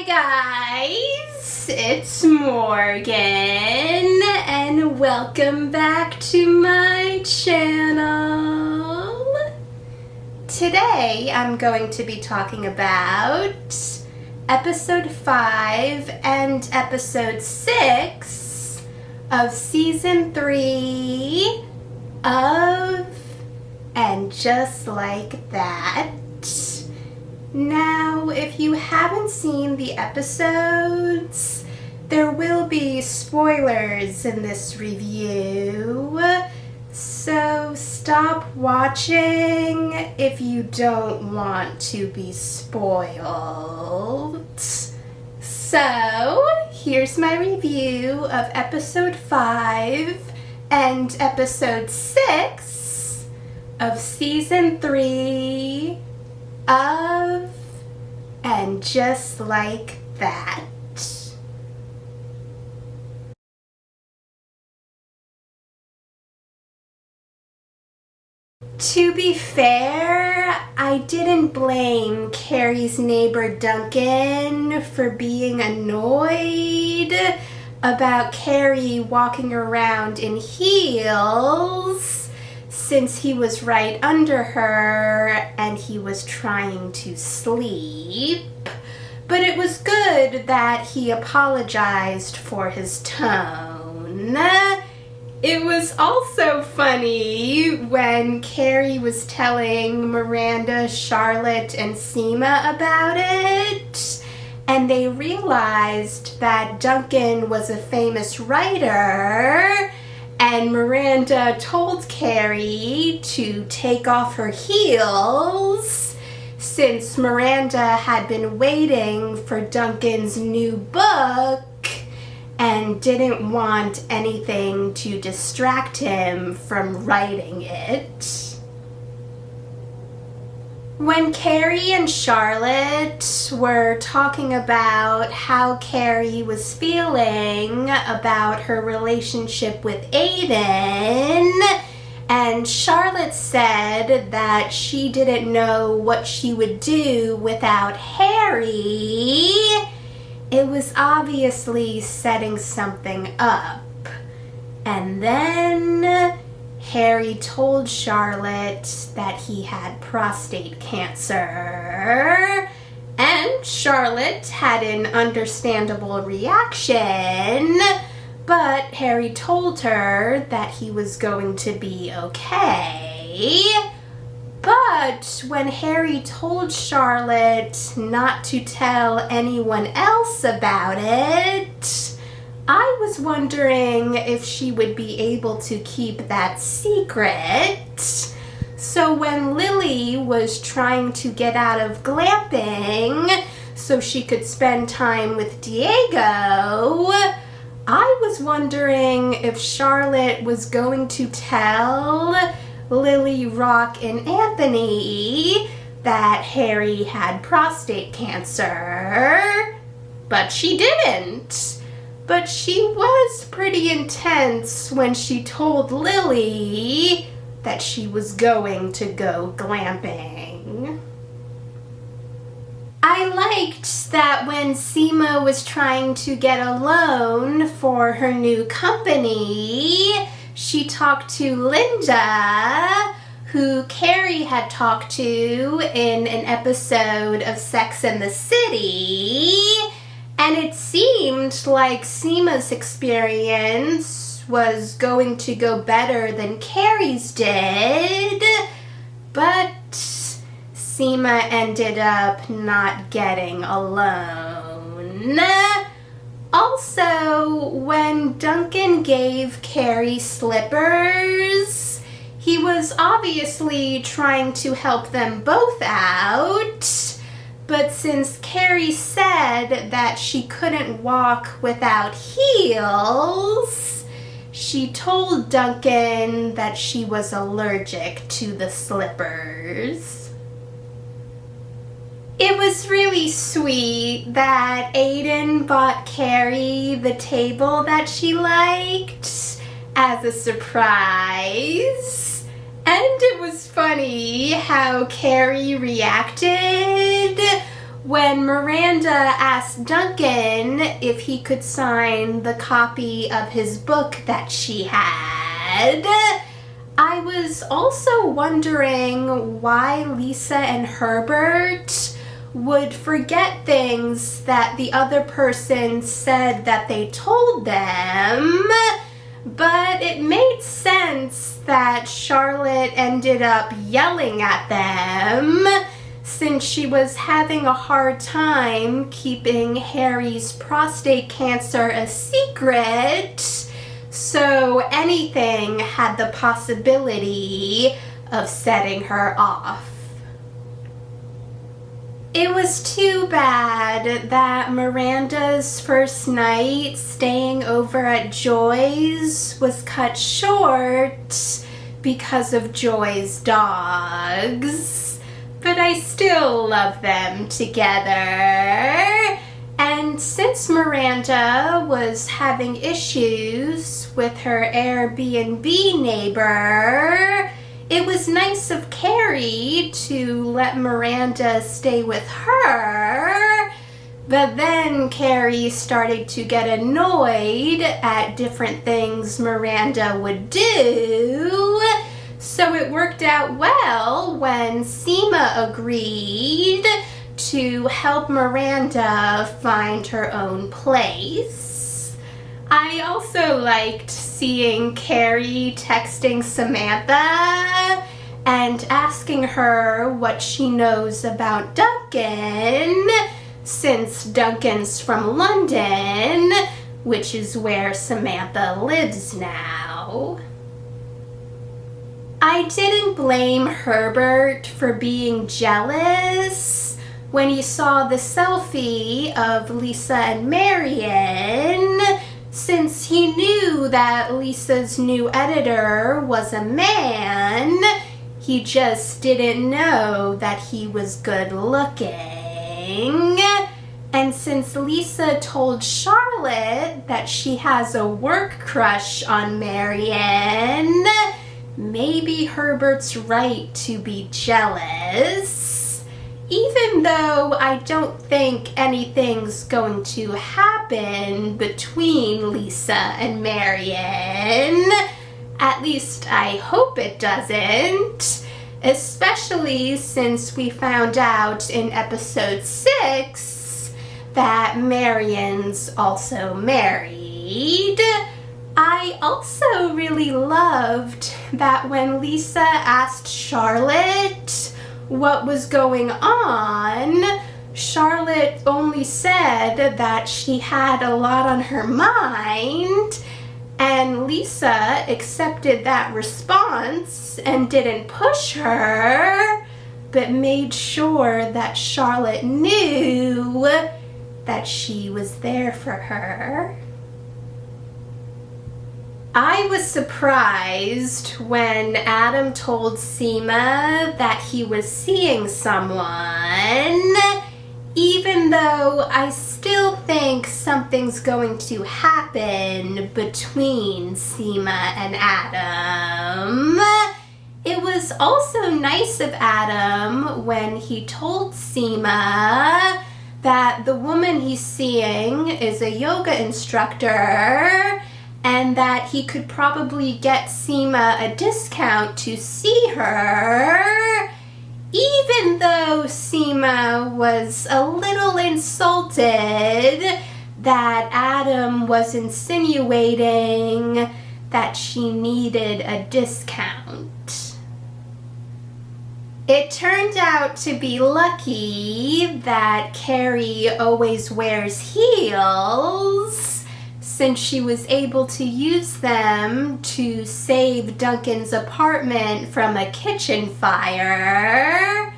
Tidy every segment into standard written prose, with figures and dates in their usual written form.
Hi guys, it's Morgan and welcome back to my channel. Today I'm going to be talking about episode 5 and episode 6 of season 3 of And Just Like That. Now, if you haven't seen the episodes, there will be spoilers in this review, so stop watching if you don't want to be spoiled. So, here's my review of episode 5 and episode 6 of season 3 of And Just Like That. To be fair, I didn't blame Carrie's neighbor Duncan for being annoyed about Carrie walking around in heels, since he was right under her and he was trying to sleep. But it was good that he apologized for his tone. It was also funny when Carrie was telling Miranda, Charlotte, and Seema about it, and they realized that Duncan was a famous writer, and Miranda told Carrie to take off her heels since Miranda had been waiting for Duncan's new book and didn't want anything to distract him from writing it. When Carrie and Charlotte were talking about how Carrie was feeling about her relationship with Aiden, and Charlotte said that she didn't know what she would do without Harry, it was obviously setting something up. And then Harry told Charlotte that he had prostate cancer, and Charlotte had an understandable reaction, but Harry told her that he was going to be okay. But when Harry told Charlotte not to tell anyone else about it, I was wondering if she would be able to keep that secret. So when Lily was trying to get out of glamping so she could spend time with Diego, I was wondering if Charlotte was going to tell Lily, Rock, and Anthony that Harry had prostate cancer, but she didn't. But she was pretty intense when she told Lily that she was going to go glamping. I liked that when Seema was trying to get a loan for her new company, she talked to Linda, who Carrie had talked to in an episode of Sex and the City. And it seemed like Seema's experience was going to go better than Carrie's did, but Seema ended up not getting a loan. Also, when Duncan gave Carrie slippers, he was obviously trying to help them both out. But since Carrie said that she couldn't walk without heels, she told Duncan that she was allergic to the slippers. It was really sweet that Aiden bought Carrie the table that she liked as a surprise. And it was funny how Carrie reacted When Miranda asked Duncan if he could sign the copy of his book that she had, I was also wondering why Lisa and Herbert would forget things that the other person said that they told them, but it made sense that Charlotte ended up yelling at them since she was having a hard time keeping Harry's prostate cancer a secret, so anything had the possibility of setting her off. It was too bad that Miranda's first night staying over at Joy's was cut short because of Joy's dogs, but I still love them together. And since Miranda was having issues with her Airbnb neighbor, it was nice of Carrie to let Miranda stay with her, but then Carrie started to get annoyed at different things Miranda would do, so it worked out well when Seema agreed to help Miranda find her own place. I also liked seeing Carrie texting Samantha and asking her what she knows about Duncan, since Duncan's from London, which is where Samantha lives now. I didn't blame Herbert for being jealous when he saw the selfie of Lisa and Marian, since he knew that Lisa's new editor was a man. He just didn't know that he was good looking. And since Lisa told Charlotte that she has a work crush on Marian, maybe Herbert's right to be jealous, even though I don't think anything's going to happen between Lisa and Marian. At least I hope it doesn't, especially since we found out in episode 6 that Marian's also married. I also really loved that when Lisa asked Charlotte what was going on, Charlotte only said that she had a lot on her mind, and Lisa accepted that response and didn't push her, but made sure that Charlotte knew that she was there for her. I was surprised when Adam told Seema that he was seeing someone, even though I still think something's going to happen between Seema and Adam. It was also nice of Adam when he told Seema that the woman he's seeing is a yoga instructor and that he could probably get Seema a discount to see her, even though Seema was a little insulted that Adam was insinuating that she needed a discount. It turned out to be lucky that Carrie always wears heels, since she was able to use them to save Duncan's apartment from a kitchen fire,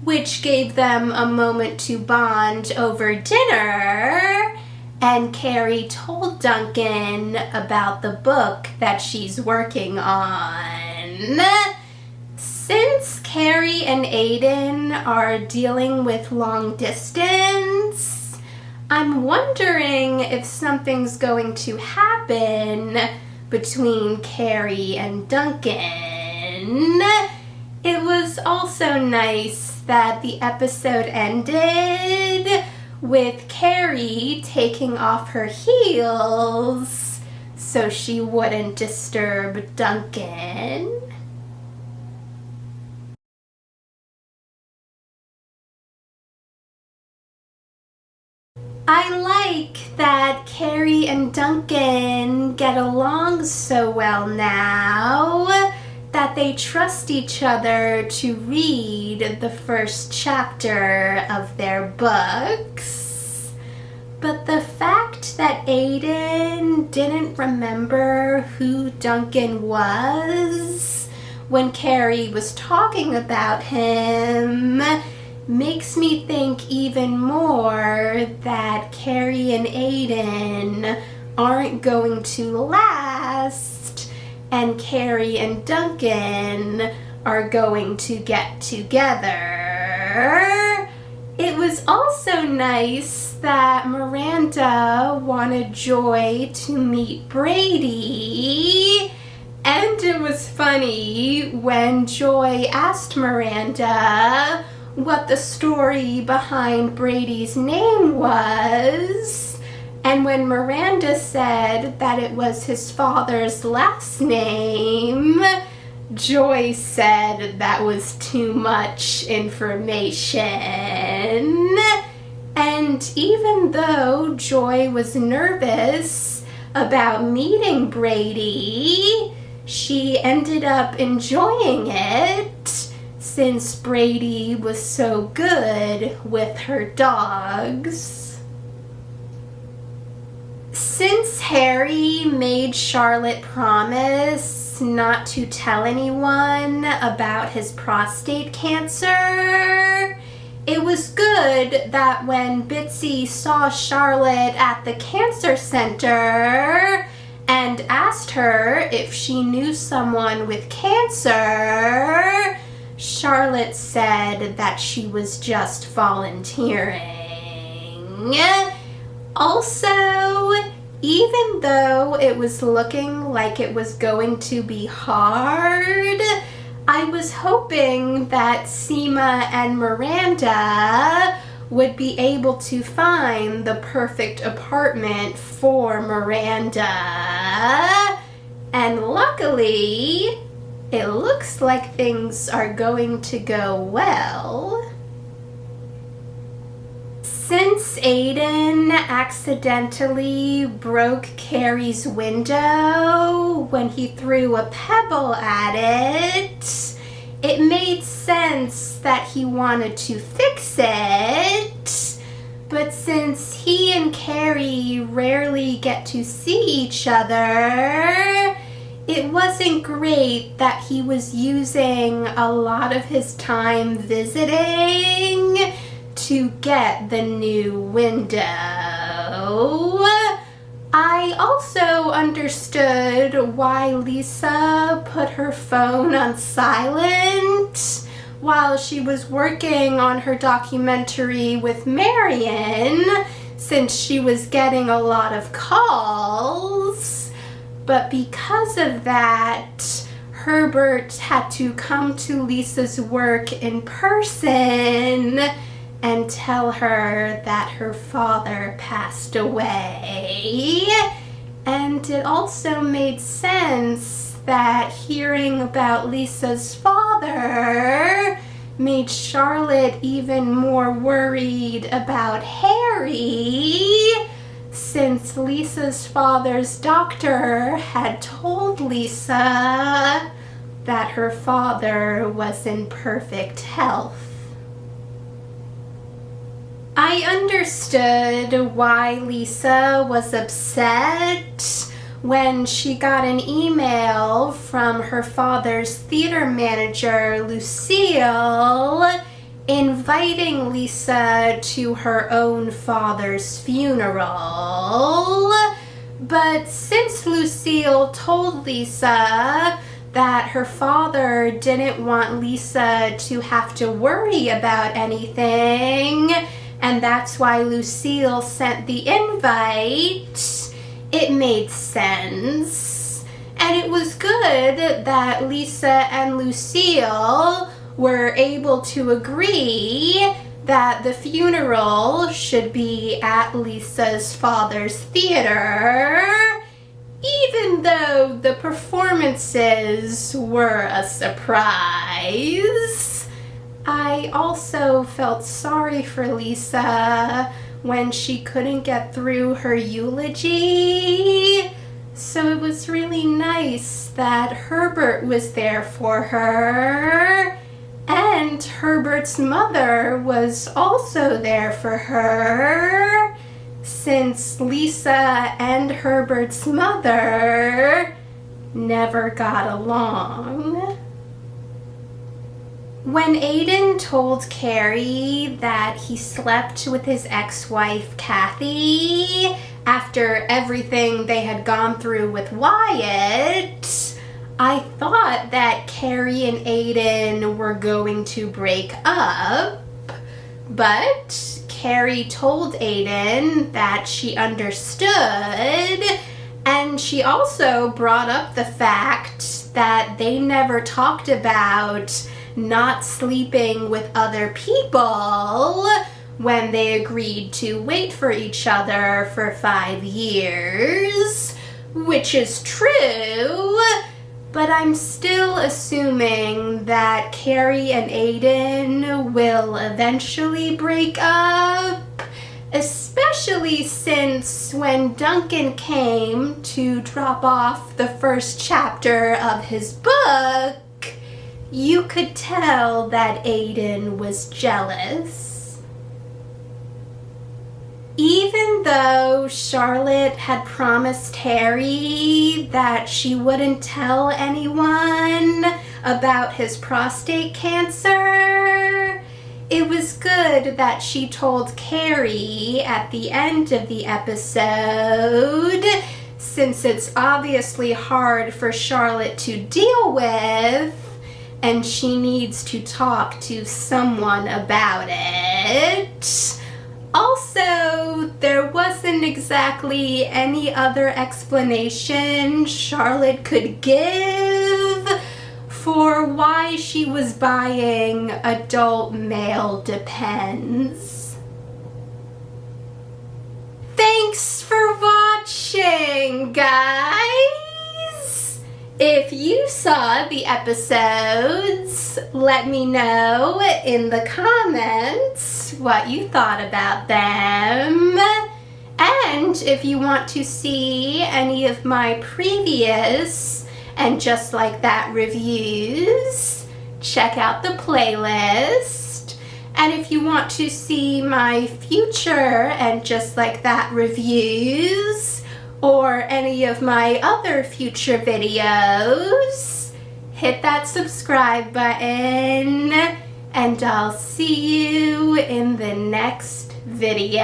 which gave them a moment to bond over dinner, and Carrie told Duncan about the book that she's working on. Since Carrie and Aiden are dealing with long distance, I'm wondering if something's going to happen between Carrie and Duncan. It was also nice that the episode ended with Carrie taking off her heels so she wouldn't disturb Duncan. I like that Carrie and Duncan get along so well now that they trust each other to read the first chapter of their books. But the fact that Aiden didn't remember who Duncan was when Carrie was talking about him makes me think even more that Carrie and Aiden aren't going to last, and Carrie and Duncan are going to get together. It was also nice that Miranda wanted Joy to meet Brady, and it was funny when Joy asked Miranda what the story behind Brady's name was, and when Miranda said that it was his father's last name, Joy said that was too much information. And even though Joy was nervous about meeting Brady, she ended up enjoying it since Brady was so good with her dogs. Since Harry made Charlotte promise not to tell anyone about his prostate cancer, it was good that when Bitsy saw Charlotte at the cancer center and asked her if she knew someone with cancer, Charlotte said that she was just volunteering. Also, even though it was looking like it was going to be hard, I was hoping that Seema and Miranda would be able to find the perfect apartment for Miranda. And luckily, it looks like things are going to go well. Since Aiden accidentally broke Carrie's window when he threw a pebble at it, it made sense that he wanted to fix it. But since he and Carrie rarely get to see each other, it wasn't great that he was using a lot of his time visiting to get the new window. I also understood why Lisa put her phone on silent while she was working on her documentary with Marion, since she was getting a lot of calls. But because of that, Herbert had to come to Lisa's work in person and tell her that her father passed away. And it also made sense that hearing about Lisa's father made Charlotte even more worried about Harry, since Lisa's father's doctor had told Lisa that her father was in perfect health. I understood why Lisa was upset when she got an email from her father's theater manager, Lucille, inviting Lisa to her own father's funeral. But since Lucille told Lisa that her father didn't want Lisa to have to worry about anything, and that's why Lucille sent the invite, it made sense. And it was good that Lisa and Lucille were able to agree that the funeral should be at Lisa's father's theater, even though the performances were a surprise. I also felt sorry for Lisa when she couldn't get through her eulogy. So it was really nice that Herbert was there for her. And Herbert's mother was also there for her, since Lisa and Herbert's mother never got along. When Aidan told Carrie that he slept with his ex-wife Kathy after everything they had gone through with Wyatt, I thought that Carrie and Aidan were going to break up, but Carrie told Aidan that she understood, and she also brought up the fact that they never talked about not sleeping with other people when they agreed to wait for each other for 5 years, which is true, but I'm still assuming that Carrie and Aidan will eventually break up, especially since when Duncan came to drop off the first chapter of his book, you could tell that Aidan was jealous. Even though Charlotte had promised Harry that she wouldn't tell anyone about his prostate cancer, it was good that she told Carrie at the end of the episode, since it's obviously hard for Charlotte to deal with, and she needs to talk to someone about it. Also, there wasn't exactly any other explanation Charlotte could give for why she was buying adult male Depends. Thanks for watching, guys! If you saw the episodes, let me know in the comments what you thought about them. And if you want to see any of my previous and Just Like That reviews, check out the playlist. And if you want to see my future and Just Like That reviews, or any of my other future videos, hit that subscribe button, and I'll see you in the next video.